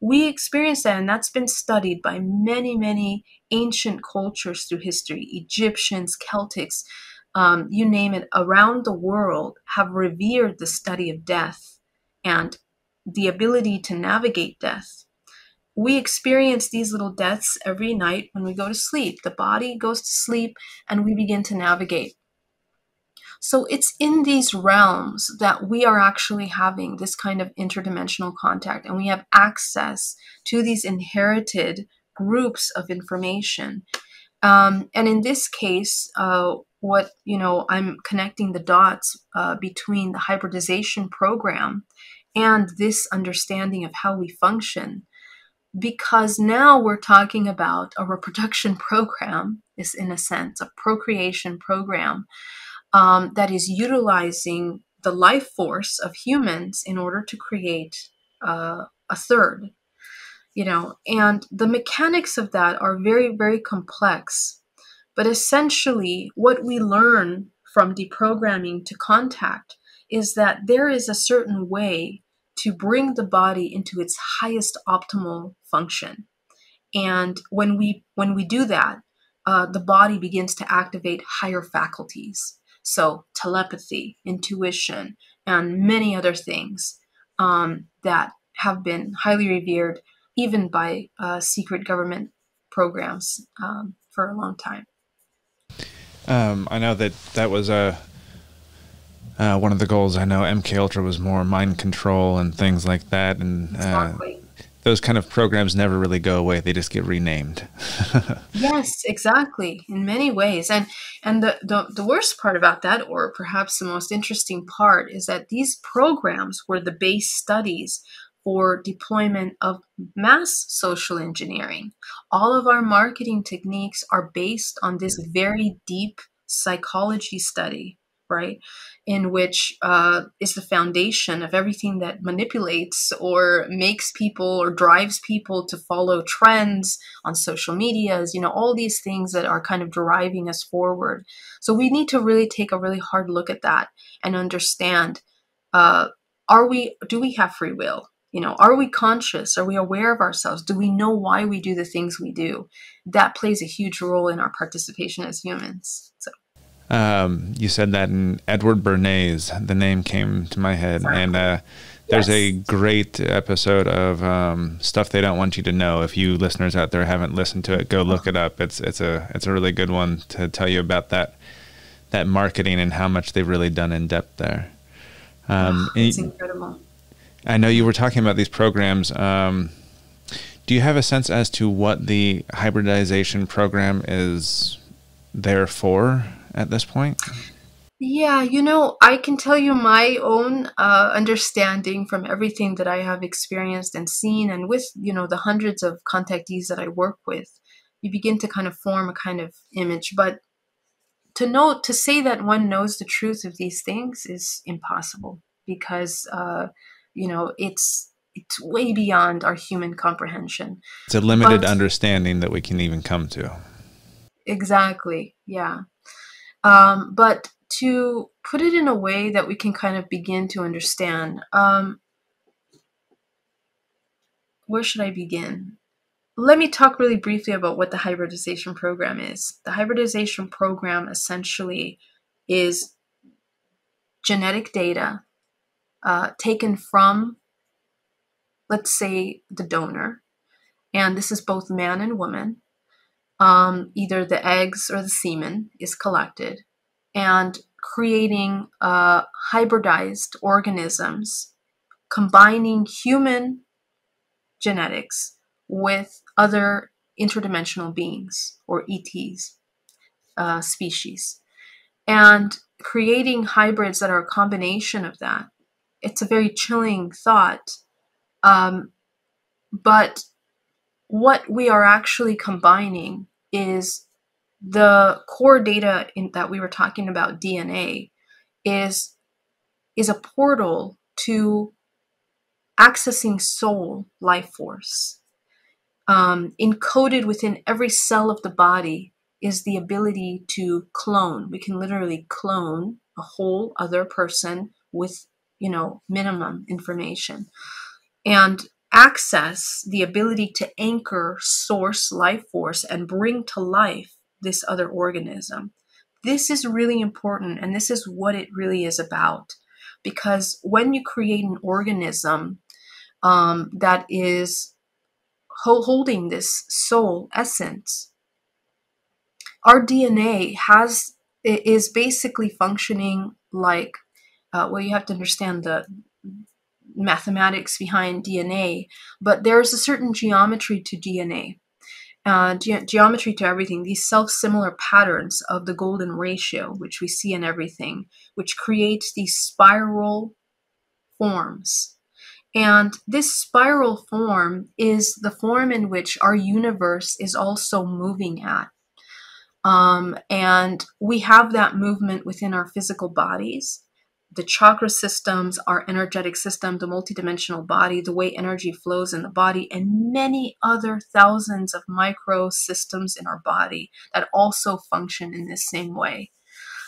We experience that, and that's been studied by many ancient cultures through history. Egyptians, Celtics, you name it, around the world have revered the study of death and the ability to navigate death. We experience these little deaths every night when we go to sleep. The body goes to sleep and we begin to navigate. So it's in these realms that we are actually having this kind of interdimensional contact, and we have access to these inherited groups of information. And in this case, I'm connecting the dots between the hybridization program and this understanding of how we function. Because now we're talking about a reproduction program, is in a sense a procreation program that is utilizing the life force of humans in order to create a third, and the mechanics of that are very complex. But essentially what we learn from deprogramming to contact is that there is a certain way to bring the body into its highest optimal function. And when we do that, the body begins to activate higher faculties. So telepathy, intuition, and many other things that have been highly revered even by secret government programs for a long time. I know that was one of the goals. I know MK Ultra was more mind control and things like that, and Exactly. those kind of programs never really go away. They just get renamed. Yes, exactly. In many ways. And the worst part about that, or perhaps the most interesting part, is that these programs were the base studies for deployment of mass social engineering. All of our marketing techniques are based on this very deep psychology study, right? In which is the foundation of everything that manipulates or makes people or drives people to follow trends on social medias, all these things that are kind of driving us forward. So we need to really take a really hard look at that and understand, do we have free will? Are we conscious? Are we aware of ourselves? Do we know why we do the things we do? That plays a huge role in our participation as humans. So. You said that in Edward Bernays, the name came to my head. Exactly. And there's a great episode of Stuff They Don't Want You to Know. If you listeners out there haven't listened to it, go look it up. It's a really good one to tell you about that marketing and how much they've really done in depth there. It's incredible. I know you were talking about these programs. Do you have a sense as to what the hybridization program is there for at this point? Yeah, I can tell you my own understanding from everything that I have experienced and seen, and with, the hundreds of contactees that I work with, you begin to kind of form a kind of image. But to say that one knows the truth of these things is impossible, because, it's way beyond our human comprehension. It's a limited understanding that we can even come to. Exactly. Yeah. But to put it in a way that we can kind of begin to understand, where should I begin? Let me talk really briefly about what the hybridization program is. The hybridization program essentially is genetic data taken from, let's say, the donor, and this is both man and woman. Either the eggs or the semen is collected, and creating hybridized organisms, combining human genetics with other interdimensional beings, or ETs, species, and creating hybrids that are a combination of that. It's a very chilling thought, but what we are actually combining is the core data that we were talking about, DNA, is a portal to accessing soul, life force. Encoded within every cell of the body is the ability to clone. We can literally clone a whole other person with, minimum information, and access the ability to anchor source life force and bring to life this other organism. This is really important, and this is what it really is about. Because when you create an organism that is holding this soul essence, our DNA is basically functioning like, you have to understand the mathematics behind DNA, but there's a certain geometry to DNA. Geometry to everything, these self-similar patterns of the golden ratio, which we see in everything, which creates these spiral forms. And this spiral form is the form in which our universe is also moving at. And we have that movement within our physical bodies. The chakra systems, our energetic system, the multidimensional body, the way energy flows in the body, and many other thousands of micro systems in our body that also function in this same way.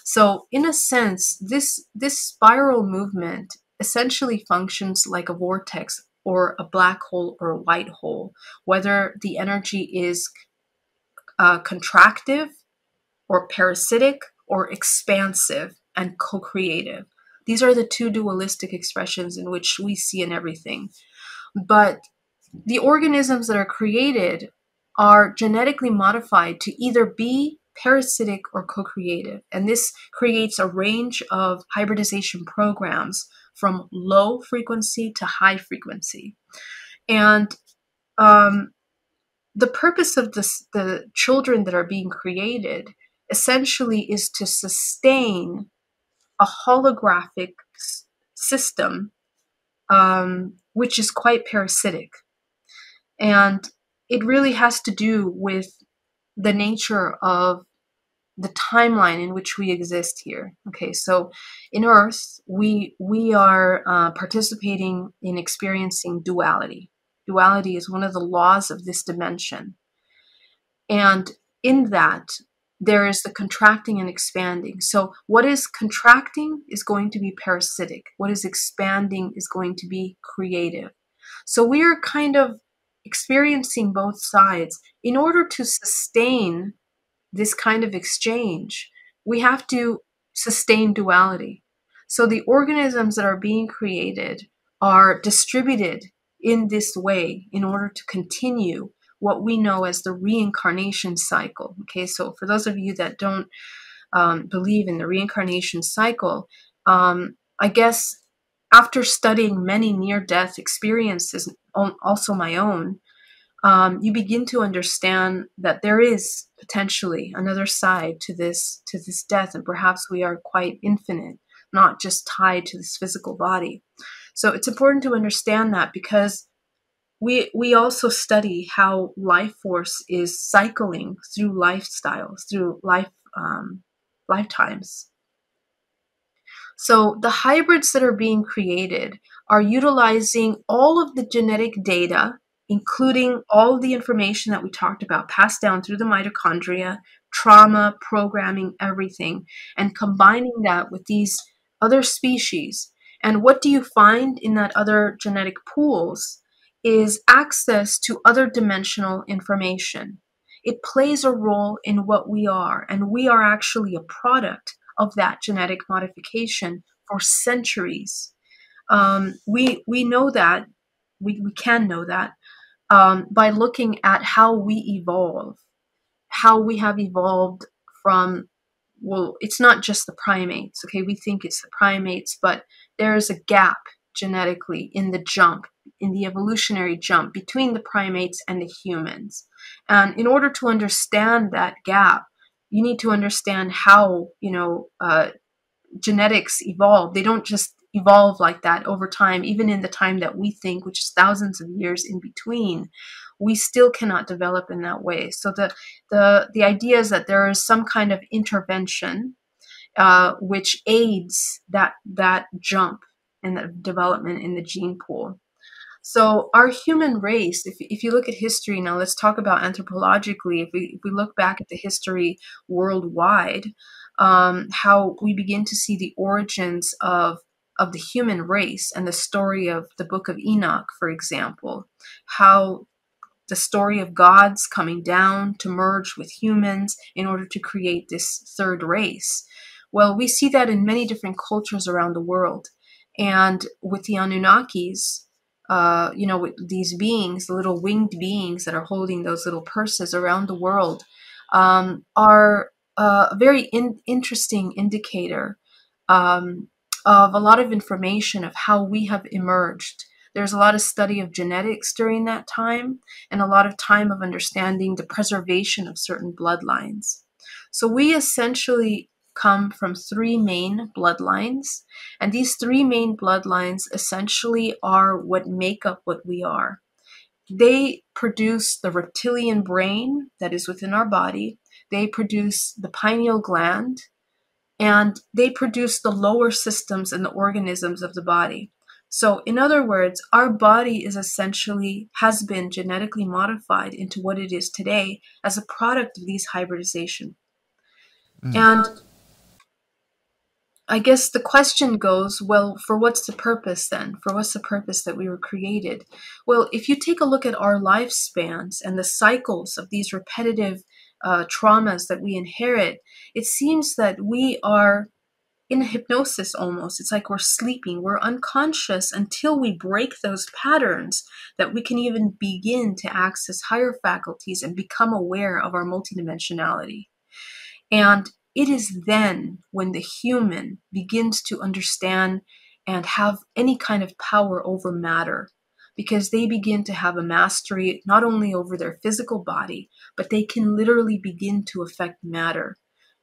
So in a sense, this spiral movement essentially functions like a vortex or a black hole or a white hole, whether the energy is contractive or parasitic or expansive and co-creative. These are the two dualistic expressions in which we see in everything. But the organisms that are created are genetically modified to either be parasitic or co-creative. And this creates a range of hybridization programs from low frequency to high frequency. And the purpose of the children that are being created essentially is to sustain a holographic system, which is quite parasitic. And it really has to do with the nature of the timeline in which we exist here. Okay, so in Earth, we are participating in experiencing duality. Duality is one of the laws of this dimension. And in that, there is the contracting and expanding. So what is contracting is going to be parasitic. What is expanding is going to be creative. So we are kind of experiencing both sides. In order to sustain this kind of exchange, we have to sustain duality. So the organisms that are being created are distributed in this way in order to continue what we know as the reincarnation cycle. Okay, so for those of you that don't believe in the reincarnation cycle, I guess after studying many near-death experiences, also my own, you begin to understand that there is potentially another side to this death, and perhaps we are quite infinite, not just tied to this physical body. So it's important to understand that, because we also study how life force is cycling through lifestyles, through lifetimes. So the hybrids that are being created are utilizing all of the genetic data, including all the information that we talked about, passed down through the mitochondria, trauma, programming, everything, and combining that with these other species. And what do you find in that other genetic pools is access to other dimensional information. It plays a role in what we are, and we are actually a product of that genetic modification for centuries. We know that, we can know that by looking at how we evolve, how we have evolved from, well, it's not just the primates, okay? We think it's the primates, but there is a gap genetically in the jump, in the evolutionary jump between the primates and the humans. And in order to understand that gap, you need to understand how, genetics evolve. They don't just evolve like that over time. Even in the time that we think, which is thousands of years in between, we still cannot develop in that way. So the idea is that there is some kind of intervention which aids that jump and the development in the gene pool. So our human race, if you look at history, now let's talk about anthropologically, if we look back at the history worldwide, how we begin to see the origins of the human race and the story of the book of Enoch, for example, how the story of gods coming down to merge with humans in order to create this third race. Well, we see that in many different cultures around the world. And with the Anunnakis, with these beings, the little winged beings that are holding those little purses around the world, are a very interesting indicator of a lot of information of how we have emerged. There's a lot of study of genetics during that time, and a lot of time of understanding the preservation of certain bloodlines. So we essentially come from three main bloodlines, and these three main bloodlines essentially are what make up what we are. They produce the reptilian brain that is within our body. They produce the pineal gland, and they produce the lower systems and the organisms of the body. So in other words, our body is essentially, has been genetically modified into what it is today as a product of these hybridization. And I guess the question goes, well, for what's the purpose then? For what's the purpose that we were created? Well, if you take a look at our lifespans and the cycles of these repetitive traumas that we inherit, it seems that we are in hypnosis almost. It's like we're sleeping. We're unconscious until we break those patterns that we can even begin to access higher faculties and become aware of our multidimensionality. And it is then when the human begins to understand and have any kind of power over matter. because they begin to have a mastery not only over their physical body, but they can literally begin to affect matter.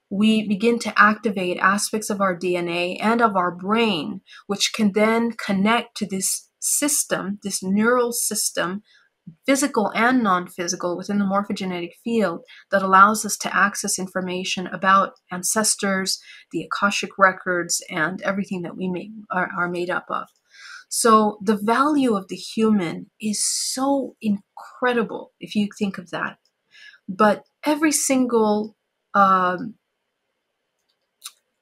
We begin to activate aspects of our DNA and of our brain, which can then connect to this system, this neural system, physical and non-physical, within the morphogenetic field, that allows us to access information about ancestors, the Akashic records, and everything that we are made up of. So the value of the human is so incredible if you think of that. But every single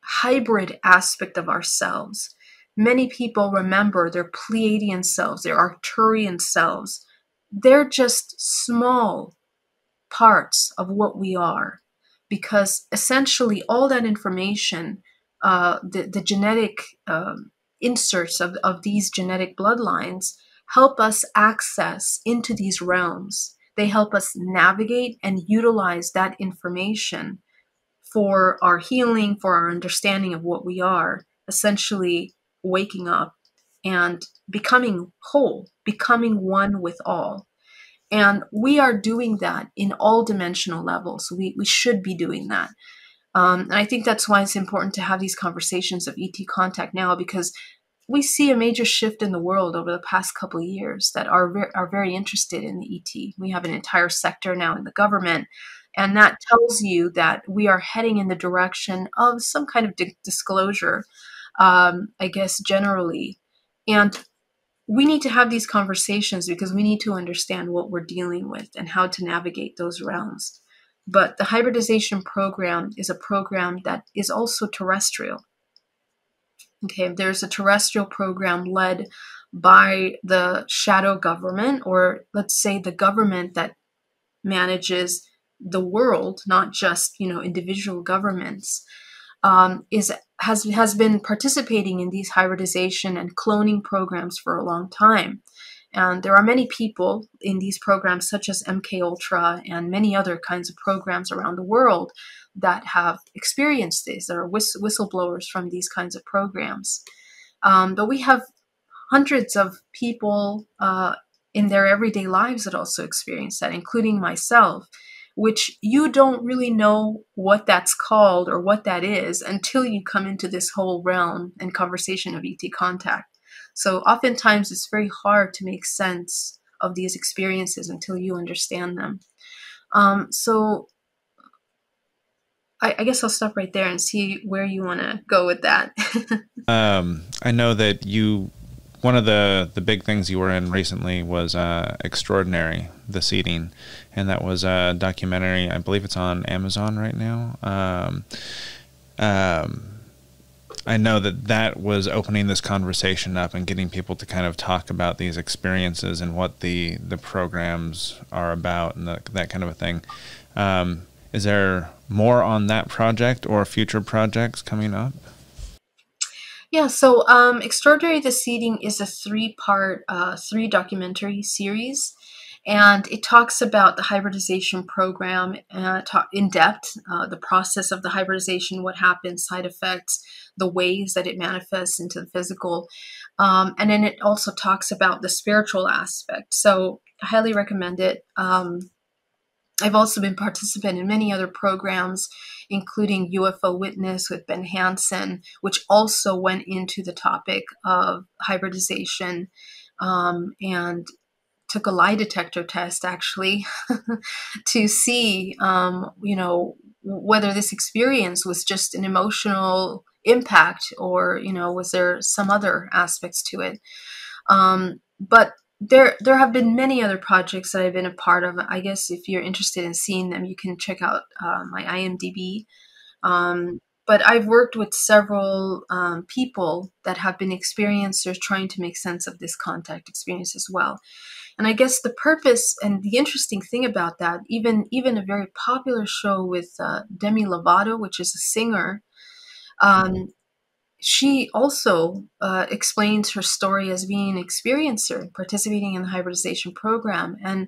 hybrid aspect of ourselves, many people remember their Pleiadian selves, their Arcturian selves. They're just small parts of what we are, because essentially all that information, the genetic inserts of these genetic bloodlines help us access into these realms. They help us navigate and utilize that information for our healing, for our understanding of what we are, essentially waking up and becoming whole, becoming one with all. And we are doing that in all dimensional levels. We should be doing that. And I think that's why it's important to have these conversations of ET contact now, because we see a major shift in the world over the past couple of years that are very interested in the ET. We have an entire sector now in the government, and that tells you that we are heading in the direction of some kind of disclosure, I guess, generally. And we need to have these conversations because we need to understand what we're dealing with and how to navigate those realms. But the hybridization program is a program that is also terrestrial. Okay, there's a terrestrial program led by the shadow government, or let's say the government that manages the world, not just, individual governments, has been participating in these hybridization and cloning programs for a long time. And there are many people in these programs, such as MK Ultra and many other kinds of programs around the world, that have experienced this. There are whistleblowers from these kinds of programs. But we have hundreds of people in their everyday lives that also experience that, including myself, which you don't really know what that's called or what that is until you come into this whole realm and conversation of ET contact. So oftentimes it's very hard to make sense of these experiences until you understand them. So I guess I'll stop right there and see where you want to go with that. I know that one of the big things you were in recently was Extraordinary, The Seeding, and that was a documentary. I believe it's on Amazon right now. I know that was opening this conversation up and getting people to kind of talk about these experiences and what the programs are about and that kind of a thing. Is there more on that project or future projects coming up? Yeah, so Extraordinary The Seeding is a three-part, documentary series, and it talks about the hybridization program in depth, the process of the hybridization, what happens, side effects, the ways that it manifests into the physical, and then it also talks about the spiritual aspect. So I highly recommend it. I've also been participant in many other programs, including UFO Witness with Ben Hansen, which also went into the topic of hybridization, and took a lie detector test, actually, to see, whether this experience was just an emotional impact or, was there some other aspects to it. But there have been many other projects that I've been a part of. I guess if you're interested in seeing them, you can check out my IMDb. But I've worked with several people that have been experiencers trying to make sense of this contact experience as well. And I guess the purpose and the interesting thing about that, even a very popular show with Demi Lovato, which is a singer, she also explains her story as being an experiencer, participating in the hybridization program. And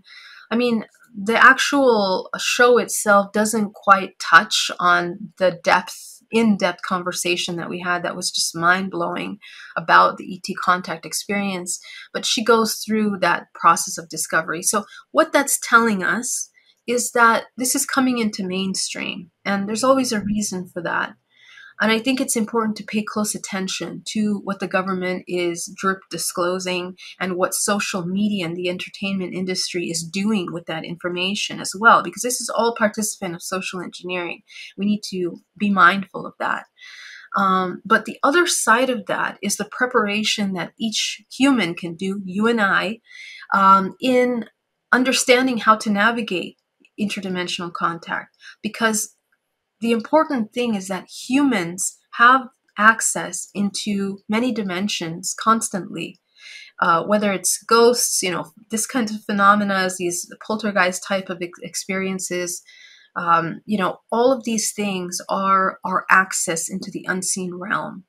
I mean, the actual show itself doesn't quite touch on the depth in-depth conversation that we had that was just mind-blowing about the ET contact experience. But she goes through that process of discovery. So what that's telling us is that this is coming into mainstream, and there's always a reason for that. And I think it's important to pay close attention to what the government is drip disclosing and what social media and the entertainment industry is doing with that information as well, because this is all participant of social engineering. We need to be mindful of that. But the other side of that is the preparation that each human can do, you and I, in understanding how to navigate interdimensional contact. Because the important thing is that humans have access into many dimensions constantly, whether it's ghosts, this kind of phenomena, these poltergeist type of experiences, all of these things are access into the unseen realm.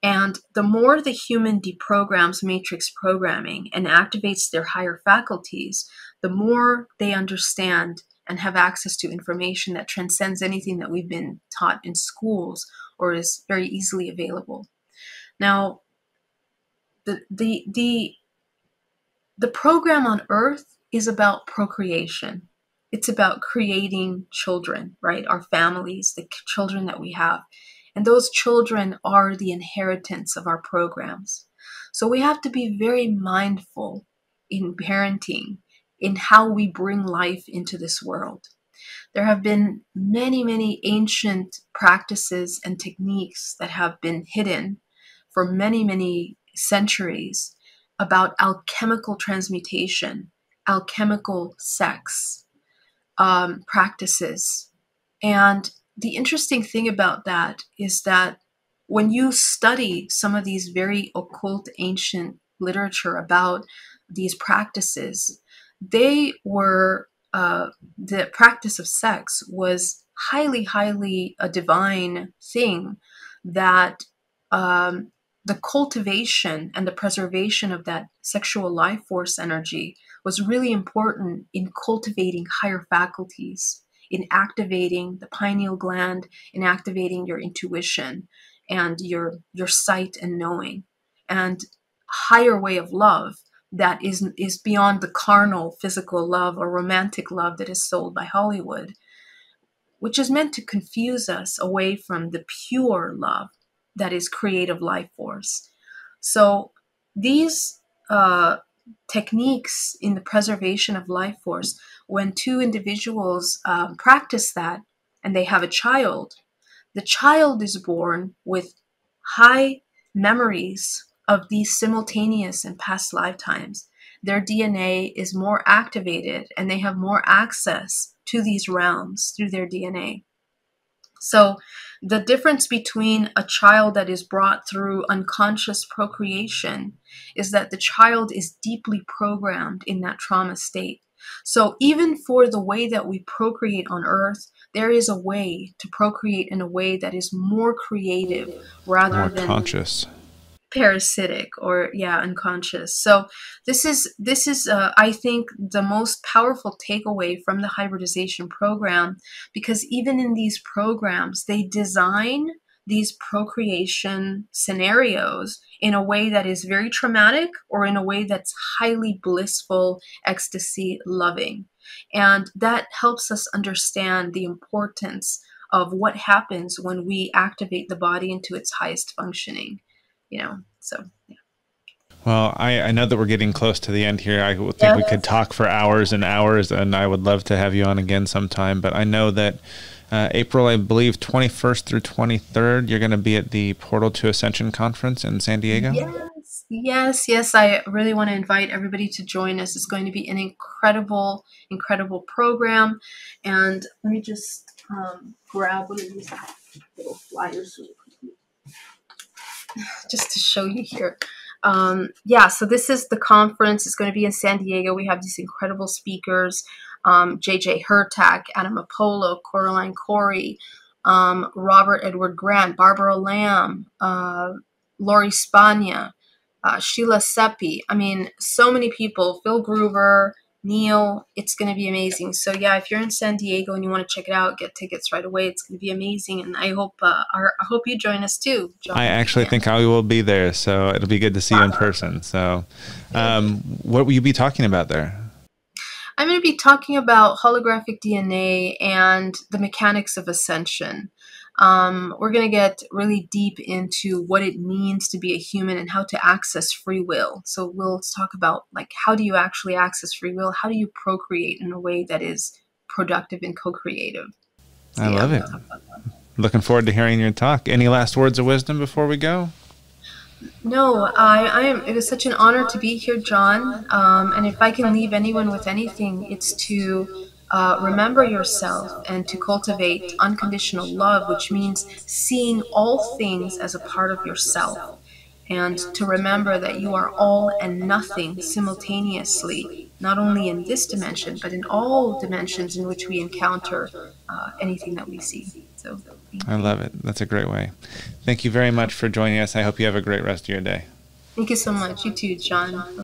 And the more the human deprograms matrix programming and activates their higher faculties, the more they understand and have access to information that transcends anything that we've been taught in schools or is very easily available. Now, the program on Earth is about procreation. It's about creating children, right? Our families, the children that we have. And those children are the inheritance of our programs. So we have to be very mindful in parenting, in how we bring life into this world. There have been many, many ancient practices and techniques that have been hidden for many, many centuries about alchemical transmutation, alchemical sex practices. And the interesting thing about that is that when you study some of these very occult ancient literature about these practices, they were, the practice of sex was highly, highly a divine thing that the cultivation and the preservation of that sexual life force energy was really important in cultivating higher faculties, in activating the pineal gland, in activating your intuition and your sight and knowing, and higher way of love that is beyond the carnal, physical love or romantic love that is sold by Hollywood, which is meant to confuse us away from the pure love that is creative life force. So these techniques in the preservation of life force, when two individuals practice that and they have a child, the child is born with high memories of these simultaneous and past lifetimes. Their DNA is more activated and they have more access to these realms through their DNA. So the difference between a child that is brought through unconscious procreation is that the child is deeply programmed in that trauma state. So even for the way that we procreate on Earth, there is a way to procreate in a way that is more creative rather More than conscious. parasitic or unconscious. So this is I think the most powerful takeaway from the hybridization program, because even in these programs they design these procreation scenarios in a way that is very traumatic or in a way that's highly blissful, ecstasy loving, and that helps us understand the importance of what happens when we activate the body into its highest functioning. So yeah. Well, I know that we're getting close to the end here. I would think we could talk for hours and hours, and I would love to have you on again sometime. But I know that April, I believe, 21st through 23rd, you're going to be at the Portal to Ascension Conference in San Diego. Yes. I really want to invite everybody to join us. It's going to be an incredible, incredible program. And let me just grab one of these little flyers really quickly, just to show you here. So this is the conference. It's going to be in San Diego. We have these incredible speakers, J.J. Hurtak, Adam Apollo, Coraline Corey, Robert Edward Grant, Barbara Lamb, Lori Spagna, Sheila Seppi. I mean, so many people, Phil Gruber, Neil. It's going to be amazing. So yeah, if you're in San Diego and you want to check it out, get tickets right away. It's going to be amazing, and I hope you join us too, John. I actually think I will be there, so it'll be good to see you in person. So, what will you be talking about there? I'm going to be talking about holographic DNA and the mechanics of ascension. We're going to get really deep into what it means to be a human and how to access free will. So we'll talk about, like, how do you actually access free will? How do you procreate in a way that is productive and co-creative? So, I love it. Looking forward to hearing your talk. Any last words of wisdom before we go? No, it was such an honor to be here, John. And if I can leave anyone with anything, it's to remember yourself and to cultivate unconditional love, which means seeing all things as a part of yourself, and to remember that you are all and nothing simultaneously, not only in this dimension, but in all dimensions in which we encounter anything that we see. So I love it. That's a great way. Thank you very much for joining us. I hope you have a great rest of your day. Thank you so much. You too, John.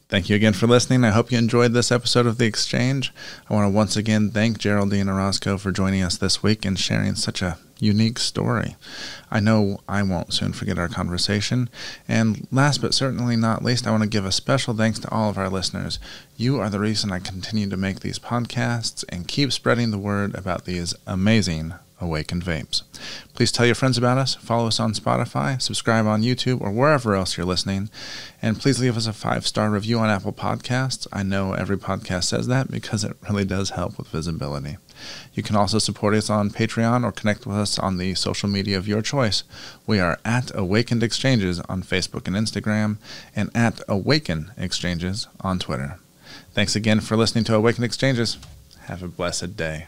Thank you again for listening. I hope you enjoyed this episode of The Exchange. I want to once again thank Geraldine Orozco for joining us this week and sharing such a unique story. I know I won't soon forget our conversation. And last but certainly not least, I want to give a special thanks to all of our listeners. You are the reason I continue to make these podcasts and keep spreading the word about these amazing Awakened Vapes. Please tell your friends about us, follow us on Spotify, subscribe on YouTube, or wherever else you're listening, and please leave us a 5-star review on Apple Podcasts. I know every podcast says that because it really does help with visibility. You can also support us on Patreon or connect with us on the social media of your choice. We are at Awakened Exchanges on Facebook and Instagram, and at Awaken Exchanges on Twitter. Thanks again for listening to Awakened Exchanges. Have a blessed day.